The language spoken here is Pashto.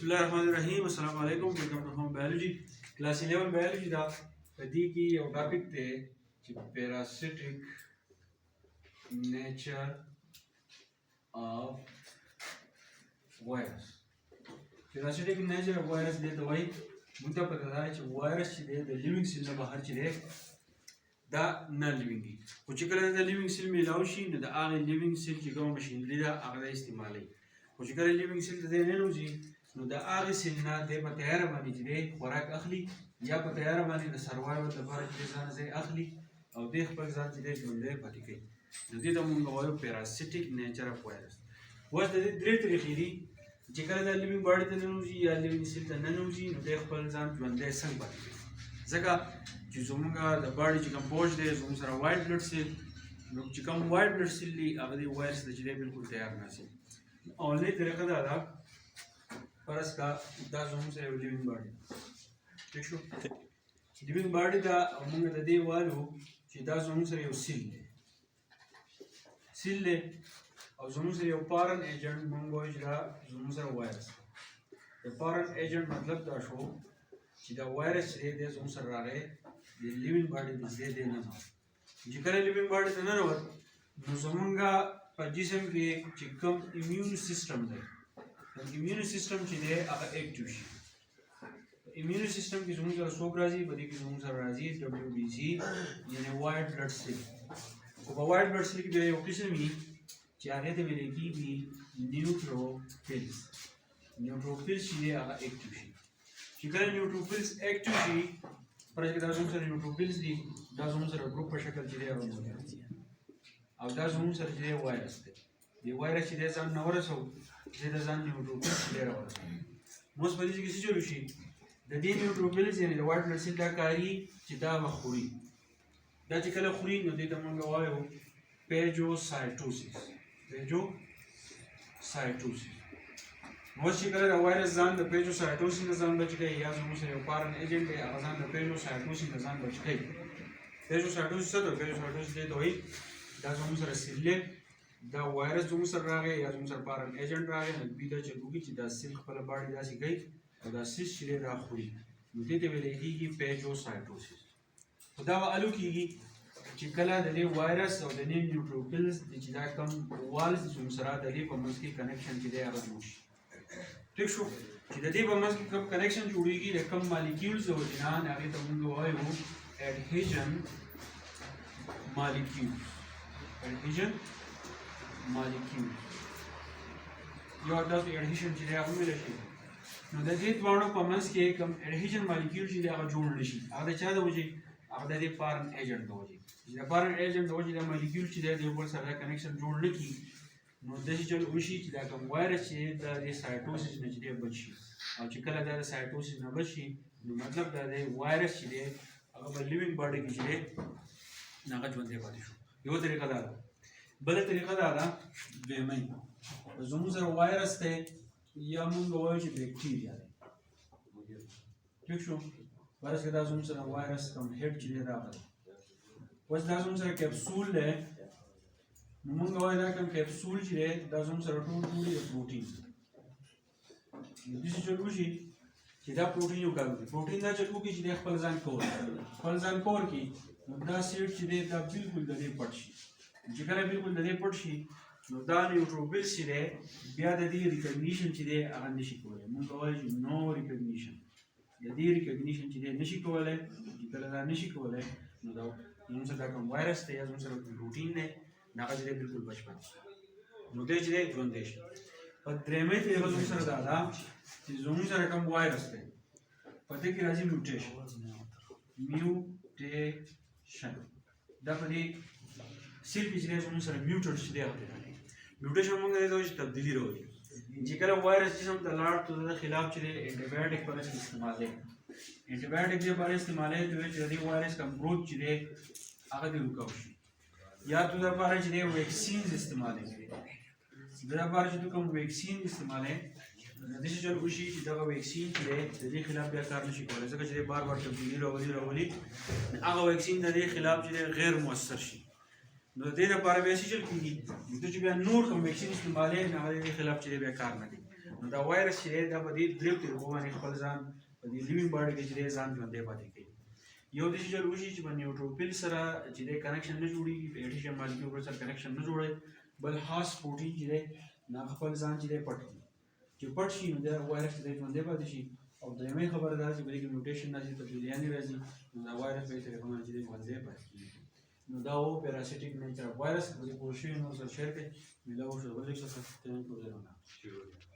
बिस्मिल्लाहिर्रहमानिर्रहीम अस्सलाम वालेकुम welcome to home biology class 11 biology दा पदी की यो टॉपिक थे कि parasitic nature of virus parasitic nature of virus दे तो वही मुद्दा पता है कि वायरस दे द लिविंग सेल ने बाहर चले दा न लिविंग कुछ कलर द लिविंग सेल में लाउशी न द आगे लिविंग सेल की गो मशीनरी दा आगे इस्तेमाल है कुछ कलर लिविंग सेल दे ने नोजी نو د هغې سیل نه دی په تیاره باندې چې دی خوراک اخلي یا په تیاره باندې د سروایول لپاره چې دی ځان ځای اخلي او دی خپل ځان چې دی ژوندی پاتې کوي نو دې ته مونږ وایو پیراسیټیک نیچر اف وایرس اوس د دې درې طریقې دي چې کله د لیوینګ باډي ته ننوځي یا لیوینګ سیل ته ننوځي نو دی خپل ځان ژوندی څنګه پاتې کوي ځکه چې زموږ د باډي چې کوم پوج دی زموږ سره وایټ بلډ سیل نو چې کوم وایټ بلډ سیل دي هغه د وایرس د چې دی بالکل تیار نه شي اولنۍ طریقه دا ده فرض کا دا زموږ سره یو لیوینګ باډي ٹھیک شو لیوینګ باډي دا موږ د دې وایو چې دا زموږ سره یو سیل دی او زموږ سره یو پارن ایجنټ موږ وایو چې دا زموږ سره وایرس د پارن ایجنټ مطلب دا شو چې دا وایرس چې دی زموږ سره راغی د لیوینګ باډي د دې دی نه چې کله لیوینګ باډي ته ننوت نو زموږ په جسم کې چې کوم ایمیون سیستم دی immune system چې دی هغه اکټیو شي immune system کې زموږ سره څوک راځي په دې کې زموږ سره راځي WBC یعنی white blood cell او په white blood cell کې بیا یو قسم وي چې هغه ته ویل کېږي neutrophils چې دی هغه اکټیو شي چې کله neutrophils اکټیو شي پرې کې دا زموږ سره neutrophils دي دا زموږ سره ګروپ په شکل کې دی او دا زموږ سره چې دی وایرس دی دی وایرس چې دی ځان نه ورسو چې د ځان نیوټروفیلز ډېر ورسو موږ په دې کې څه جوړ شي د دې نیوټروفیلز یعنی د وایټ بلډ سیل دا کاري چې دا وخوري دا چې کله خوري نو دې ته موږ وایو پیجوسایټوسیس نو چې کله دا وایرس ځان د پیجوسایټوسیس نه ځان بچ کوي یا زموږ سره یو پارن ایجنټ دی هغه ځان د پیجوسایټوسیس نه ځان بچ کوي پیجوسایټوسیس څه دی پیجوسایټوسیس دې ته وایي دا زموږ سره سیل دا وایرس زموږ سره راغی یا زموږ سره پارن ایجنټ راغی نو دوی دا چې وکړي چې دا سیل خپله باډي داسې کوي او دا سیس چې دی راخوري نو دې ته ویلی کېږي پیجوسایټوسیس خو دا به الو کېږي چې کله د دې وایرس او د دې نیوټروفیلز چې دا کوم والز زموږ سره د دې په منځ کې کنیکشن چې دی هغه جوړ شي ټیک شو چې د دې په منځ کې کوم کنیکشن جوړېږي د کوم مالیکیولز د وجې نه هغې ته موږ وایو اډهیژن مالیکیول یو تاسو اډهیژن چې دی هغه ویلی شي نو د دې دواړو په منځ کې کوم اډهیژن مالیکیول چې دی هغه جوړ نه شي هغه د چا د وجې هغه د دې پارن ایجنټ د وجې چې د پارن ایجنټ د وجې دا مالیکیول چې دی د یو بل سره کنیکشن جوړ نه کړي نو داسې چل وشي چې دا کوم وایرس چې د دې سایټوسیس نه چې دی بچ شي او چې کله دا د سایټوسیس نه بچ شي نو مطلب دا دی وایرس چې دی هغه په لیوینګ باډي کې چې دی هغه ژوندی پاتې شو یو طریقه دا ده بله طریقه دا ده دویمۍ زموږ سره وایرس دی یا موږ وایو چې بیکټیریا دی ټیک شو فرض کړه دا زموږ سره وایرس کوم هیډ چې دی راغلی اوس دا زموږ سره کیپسول دی نو موږ وایو دا کوم کیپسول چې دی دا زموږ سره ټول دی پروټین داسې چل وشي چې دا پروټین یو کار وکړي پروټین دا چل وکړي چې دی خپل ځان کور کړي نو دا سیټ چې دی دا بالکل د دې پټ شي چې کله بالکل د دې پټ شي نو دا نیوټروفیلز چې دی بیا د دې ریکګنیشن چې دی هغه نشي کولی موږ وایو چې نو ریکګنیشن د دې ریکګنیشن چې دی نشي کولی چې کله دا نشي کولی نو دا زموږ سره دا کوم وایرس دی یا زموږ سره پروټین دی هغه چې دی بالکل بچ پاتې شي نو دی چې دی ژوندی شي په درېیمۍ طریقه زموږ سره دا ده چې زموږ سره کوم وایرس دی په دې کې راځي میوټیشن دا په دې سیل کې چې دی زموږ سره میوټیټ چې دی هغه دی میوټیشن موږ ته وایو چې تبدیلي راولي چې کله وایرس جسم ته لاړ تو د خلاف چې دی انټي بایوټیک پر استعمال دی انټي بایوټیک دې پر استعمال دی چې د وایرس کوم گروث چې دی هغه دی رکاو شي یا تو د لپاره چې دی ویکسینز استعمال دی د لپاره چې کوم ویکسین استعمال دی د دې چې وشي چې دا ویکسین چې دی د دې خلاف بیا کار نشي کولی ځکه چې بار تبدیلي راولي هغه ویکسین د دې خلاف چې غیر مؤثر شي نو د دې لپاره بیا څه چل کېږي چې بیا نور کوم ویکسین استعمالوي نو هغه د دې خلاف چې بیا کار نه کوي نو دا وایرس چې دی دا په دې دریو طریقو باندې خپل ځان په دې لیوینګ باډي کې چې دی ځان ژوندی پاتې کوي. یو داسې چل وشي چې په نیوټروفیل سره چې دی کنکشن نه جوړېږي، په ایډیشن مالیکول سره کنکشن نه جوړوي، بل خاص پروټین چې دی نه خپل ځان چې دی پټ کړي. چې پټ شي نو دا وایرس چې دی ژوندی پاتې شي. او دویمه خبره دا چې په دې کې میوټیشن راځي، تبدیلیانې راځي، نو دا وایرس په دې طریقه باندې چې دی ژوندی پاتې کېږي. نو دا و پاراسیټیک نیچر اف وایرس. په دې پوه شوي نور سره شیر کړئ. ملا وشو بل څه څه ته نه